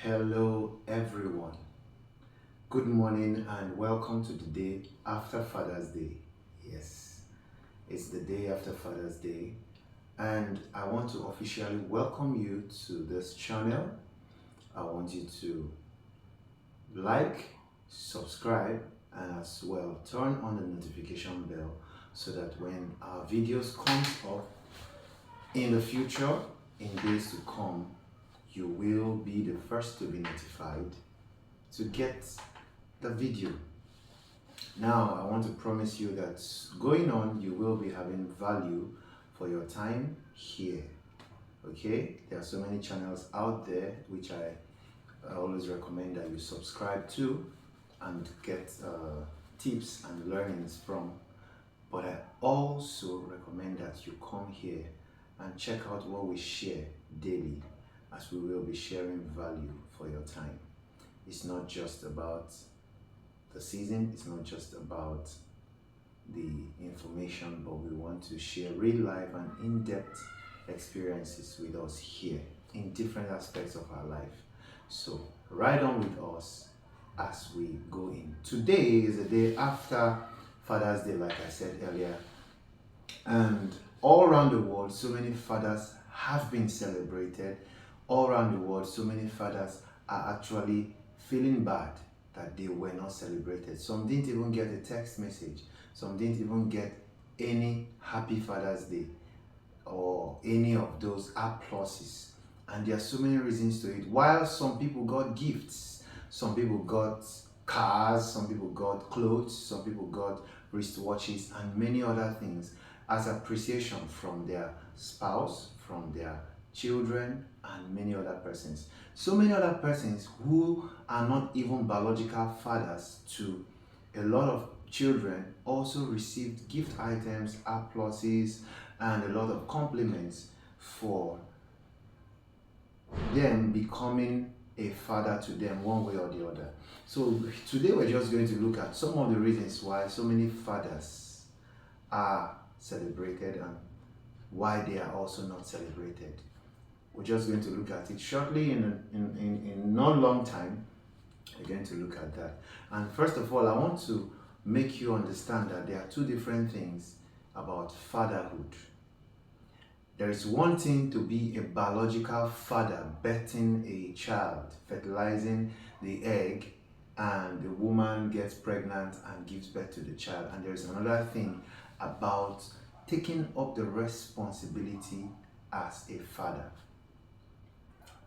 Hello everyone. Good morning and welcome to the day after Father's Day. Yes, it's the day after Father's Day and I want to officially welcome you to this channel. I want you to like, subscribe and as well turn on the notification bell so that when our videos come up in the future, in days to come, you will be the first to be notified to get the video. Now, I want to promise you that going on, you will be having value for your time here. Okay, there are so many channels out there which I always recommend that you subscribe to and get tips and learnings from. But I also recommend that you come here and check out what we share daily, as we will be sharing value for your time. It's not just about the season, it's not just about the information, but we want to share real life and in-depth experiences with us here in different aspects of our life. So ride on with us as we go in. Today is the day after Father's Day, like I said earlier, and all around the world so many fathers have been celebrated. All around the world so many fathers are actually feeling bad that they were not celebrated. Some didn't even get a text message. Some didn't even get any happy Father's Day or any of those applauses. And there are so many reasons to it. While some people got gifts, some people got cars, some people got clothes, some people got wristwatches and many other things as appreciation from their spouse, from their children, and many other persons. So many other persons who are not even biological fathers to a lot of children also received gift items, applauses, and a lot of compliments for them becoming a father to them one way or the other. So today we're just going to look at some of the reasons why so many fathers are celebrated and why they are also not celebrated. We're just going to look at it shortly in not long time. We're going to look at that. And first of all, I want to make you understand that there are two different things about fatherhood. There is one thing to be a biological father, birthing a child, fertilizing the egg, and the woman gets pregnant and gives birth to the child. And there is another thing about taking up the responsibility as a father.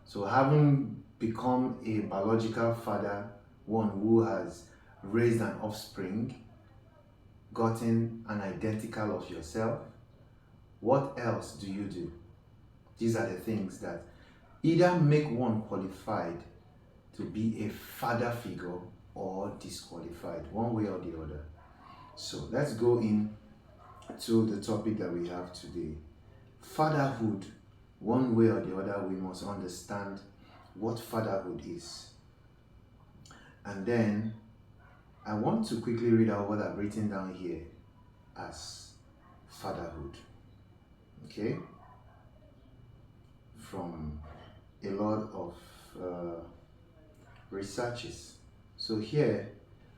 So having become a biological father, one who has raised an offspring, gotten an identical of yourself, what else do you do? These are the things that either make one qualified to be a father figure or disqualified, one way or the other. So let's go in to the topic that we have today. Fatherhood, one way or the other, we must understand what fatherhood is. And then I want to quickly read out what I've written down here as fatherhood. Okay? From a lot of researches. So here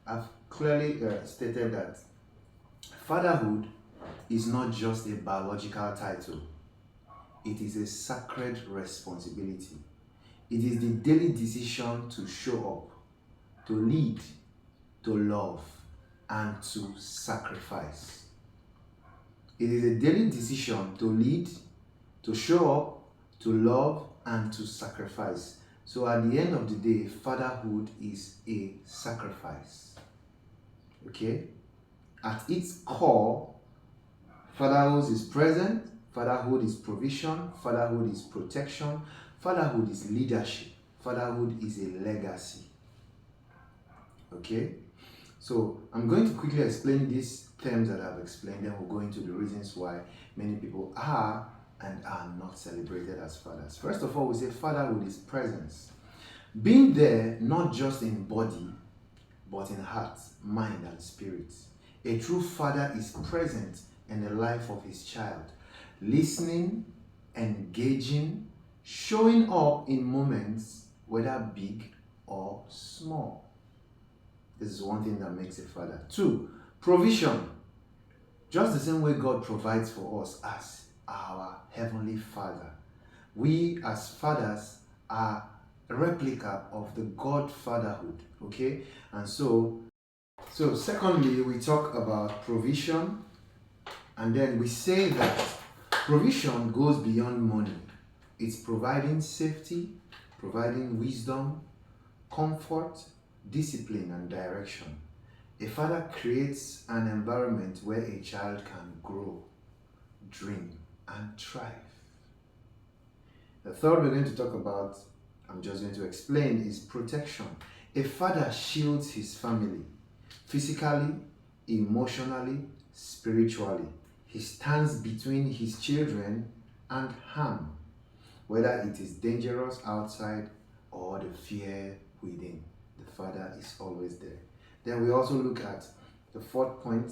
I've clearly stated that fatherhood is not just a biological title. It is a sacred responsibility. It is the daily decision to show up, to lead, to love, and to sacrifice. It is a daily decision to lead, to show up, to love, and to sacrifice. So at the end of the day, fatherhood is a sacrifice. Okay? At its core, fatherhood is present, fatherhood is provision, fatherhood is protection, fatherhood is leadership, fatherhood is a legacy. Okay? So I'm going to quickly explain these terms that I've explained, then we'll go into the reasons why many people are and are not celebrated as fathers. First of all, we say fatherhood is presence. Being there not just in body, but in heart, mind, and spirit. A true father is present in the life of his child, listening, engaging, showing up in moments whether big or small. This is one thing that makes a father. 2, provision. Just the same way God provides for us as our Heavenly Father, we as fathers are a replica of the God fatherhood. Okay? And so secondly, we talk about provision, and then we say that provision goes beyond money. It's providing safety, providing wisdom, comfort, discipline, and direction. A father creates an environment where a child can grow, dream, and thrive. The third we're going to talk about, I'm just going to explain, is protection. A father shields his family physically, emotionally, spiritually. He stands between his children and harm, whether it is dangerous outside or the fear within. The father is always there. Then we also look at the fourth point,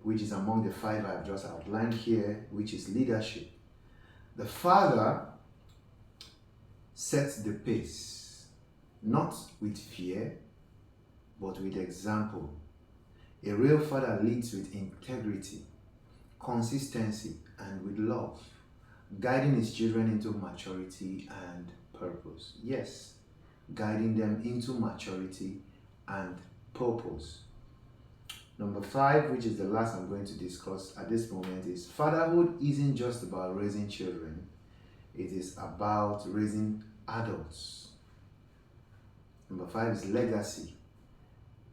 which is among the 5 I've just outlined here, which is leadership. The father sets the pace, not with fear, but with example. A real father leads with integrity, consistency, and with love, guiding his children into maturity and purpose. Yes, guiding them into maturity and purpose. Number 5, which is the last I'm going to discuss at this moment, is fatherhood isn't just about raising children, it is about raising adults. Number 5 is legacy.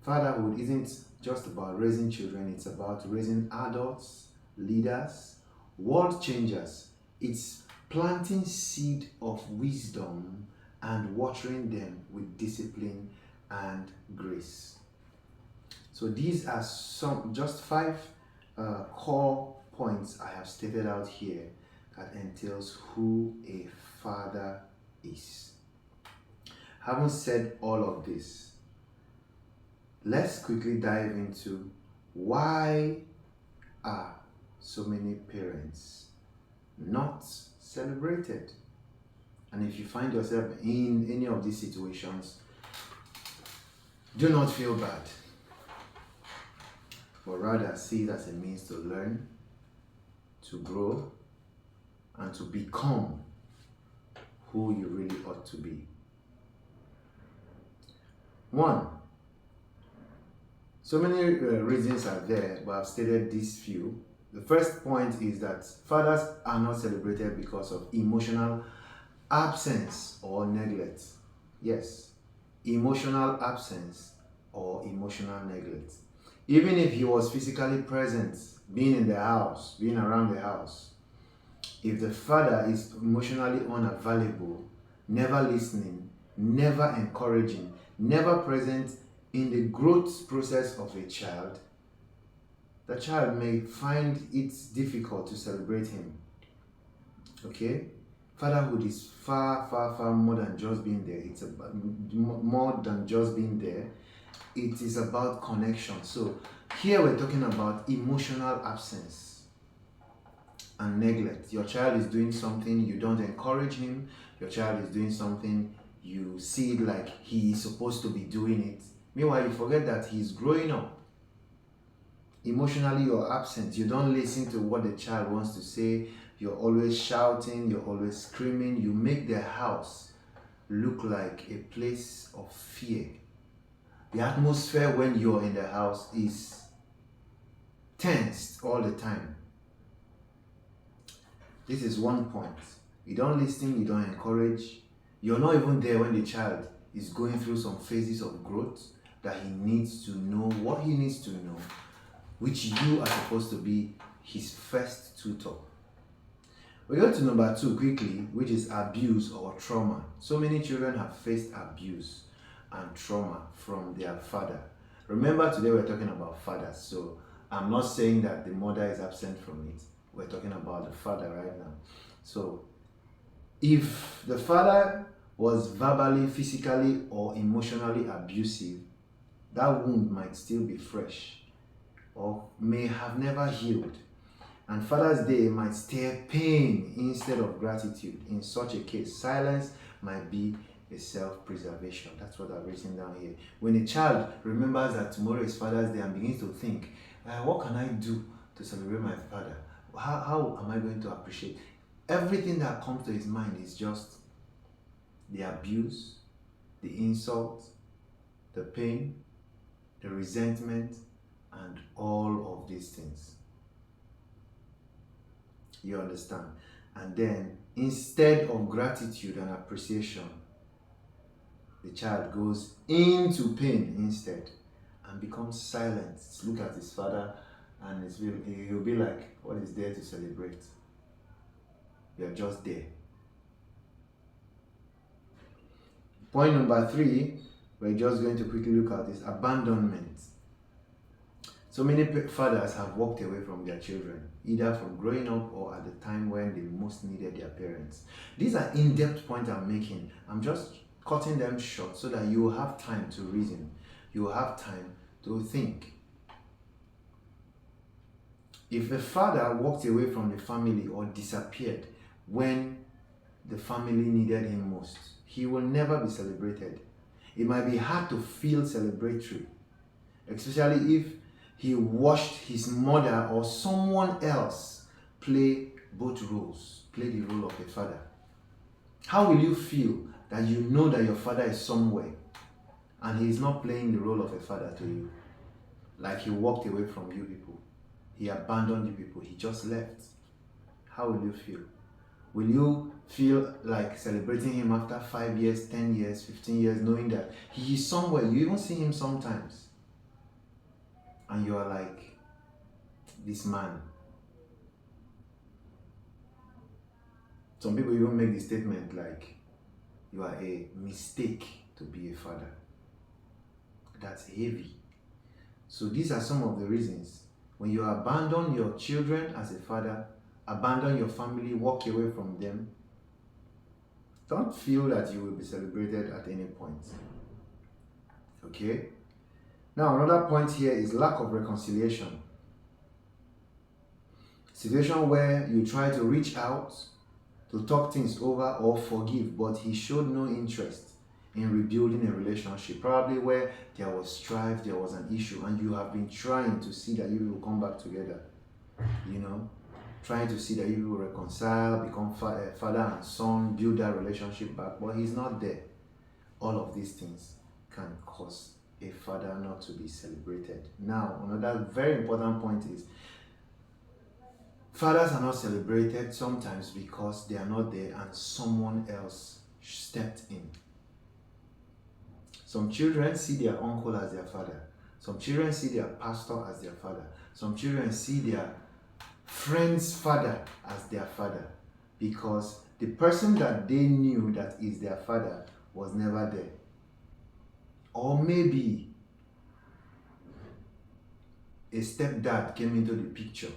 Fatherhood isn't just about raising children, it's about raising adults, leaders, world changers. It's planting seed of wisdom and watering them with discipline and grace. So these are just 5 core points I have stated out here that entails who a father is. Having said all of this, let's quickly dive into why are so many parents not celebrated. And if you find yourself in any of these situations, do not feel bad, but rather see it as a means to learn, to grow, and to become who you really ought to be. 1, so many reasons are there, but I've stated these few. The first point is that fathers are not celebrated because of emotional absence or neglect. Yes, emotional absence or emotional neglect. Even if he was physically present, being in the house, being around the house, if the father is emotionally unavailable, never listening, never encouraging, never present in the growth process of a child, the child may find it difficult to celebrate him. Okay? Fatherhood is far, far, far more than just being there. It's about more than just being there. It is about connection. So here we're talking about emotional absence and neglect. Your child is doing something, you don't encourage him. Your child is doing something, you see it like he is supposed to be doing it. Meanwhile, you forget that he's growing up. Emotionally, you're absent. You don't listen to what the child wants to say. You're always shouting, you're always screaming. You make the house look like a place of fear. The atmosphere when you're in the house is tensed all the time. This is one point. You don't listen, you don't encourage. You're not even there when the child is going through some phases of growth that he needs to know what he needs to know, which you are supposed to be his first tutor. We go to number 2 quickly, which is abuse or trauma. So many children have faced abuse and trauma from their father. Remember, today we're talking about fathers, so I'm not saying that the mother is absent from it. We're talking about the father right now. So if the father was verbally, physically, or emotionally abusive, that wound might still be fresh or may have never healed. And Father's Day might stir pain instead of gratitude. In such a case, silence might be is self-preservation. That's what I've written down here. When a child remembers that tomorrow is Father's Day and begins to think, what can I do to celebrate my father? How am I going to appreciate? Everything that comes to his mind is just the abuse, the insult, the pain, the resentment, and all of these things. You understand? And then, instead of gratitude and appreciation, the child goes into pain instead and becomes silent. Look at his father and he'll be like, what is there to celebrate? You're just there. Point number 3, we're just going to quickly look at is abandonment. So many fathers have walked away from their children, either from growing up or at the time when they most needed their parents. These are in-depth points I'm making. I'm just cutting them short so that you will have time to reason. You will have time to think. If a father walked away from the family or disappeared when the family needed him most, he will never be celebrated. It might be hard to feel celebratory, especially if he watched his mother or someone else play both roles, play the role of a father. How will you feel that you know that your father is somewhere and he is not playing the role of a father to you? Like he walked away from you people. He abandoned you people. He just left. How will you feel? Will you feel like celebrating him after 5 years, 10 years, 15 years, knowing that he is somewhere? You even see him sometimes. And you are like, this man. Some people even make the statement like, you are a mistake to be a father. That's heavy. So these are some of the reasons. When you abandon your children as a father, abandon your family, walk away from them, don't feel that you will be celebrated at any point. Okay? Now, another point here is lack of reconciliation. Situation where you try to reach out to talk things over or forgive, but he showed no interest in rebuilding a relationship. Probably where there was strife, there was an issue, and you have been trying to see that you will come back together. You know, trying to see that you will reconcile, become father and son, build that relationship back, but he's not there. All of these things can cause a father not to be celebrated. Now, another very important point is fathers are not celebrated sometimes because they are not there and someone else stepped in. Some children see their uncle as their father. Some children see their pastor as their father. Some children see their friend's father as their father because the person that they knew that is their father was never there. Or maybe a stepdad came into the picture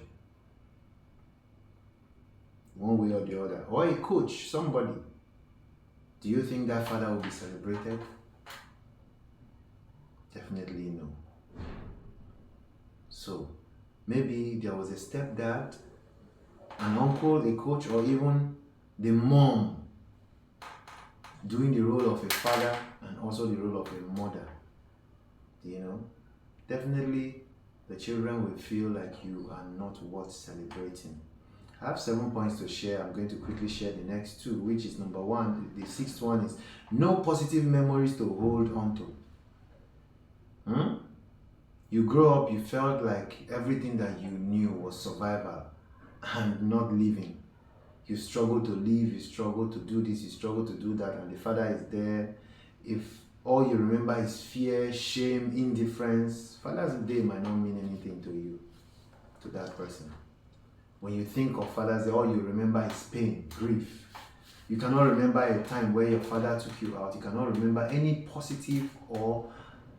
one way or the other, or a coach, somebody. Do you think that father will be celebrated? Definitely no. So maybe there was a stepdad, an uncle, a coach, or even the mom doing the role of a father and also the role of a mother. You know, definitely the children will feel like you are not worth celebrating. I have 7 points to share. I'm going to quickly share the next 2, which is number 1. The 6th one is no positive memories to hold on to. You grow up, you felt like everything that you knew was survival and not living. You struggle to live, you struggle to do this, you struggle to do that, and the father is there. If all you remember is fear, shame, indifference, Father's Day might not mean anything to you, to that person. When you think of Father's Day, all you remember is pain, grief. You cannot remember a time where your father took you out. You cannot remember any positive or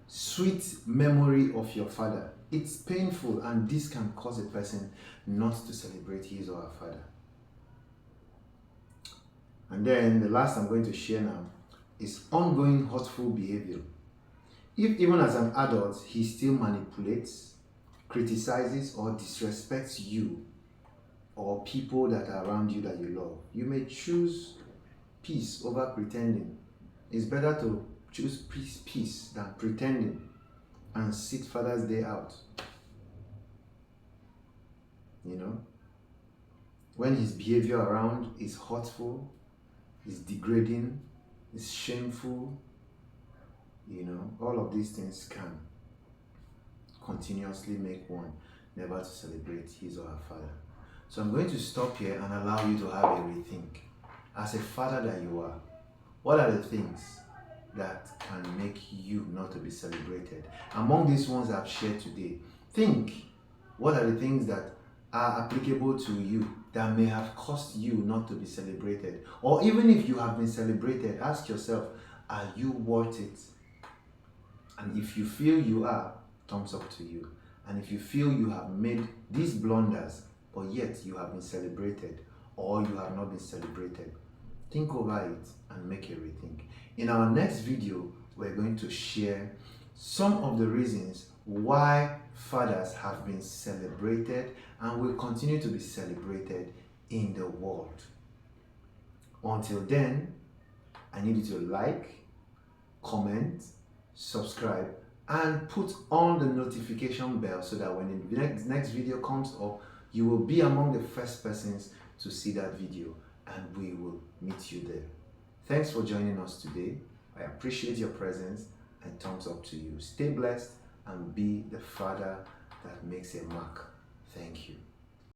sweet memory of your father. It's painful, and this can cause a person not to celebrate his or her father. And then the last I'm going to share now is ongoing hurtful behavior. If even as an adult, he still manipulates, criticizes, or disrespects you or people that are around you that you love, you may choose peace over pretending. It's better to choose peace than pretending and sit Father's Day out. You know, when his behavior around is hurtful, is degrading, is shameful, all of these things can continuously make one never to celebrate his or her father. So I'm going to stop here and allow you to have a rethink. As a father that you are, what are the things that can make you not to be celebrated? Among these ones I've shared today, think, what are the things that are applicable to you that may have caused you not to be celebrated? Or even if you have been celebrated, ask yourself, are you worth it? And if you feel you are, thumbs up to you. And if you feel you have made these blunders, but yet you have been celebrated, or you have not been celebrated, think over it and make a rethink. In our next video, we're going to share some of the reasons why fathers have been celebrated and will continue to be celebrated in the world. Until then, I need you to like, comment, subscribe, and put on the notification bell so that when the next video comes up, you will be among the first persons to see that video, and we will meet you there. Thanks for joining us today. I appreciate your presence, and thumbs up to you. Stay blessed and be the father that makes a mark. Thank you.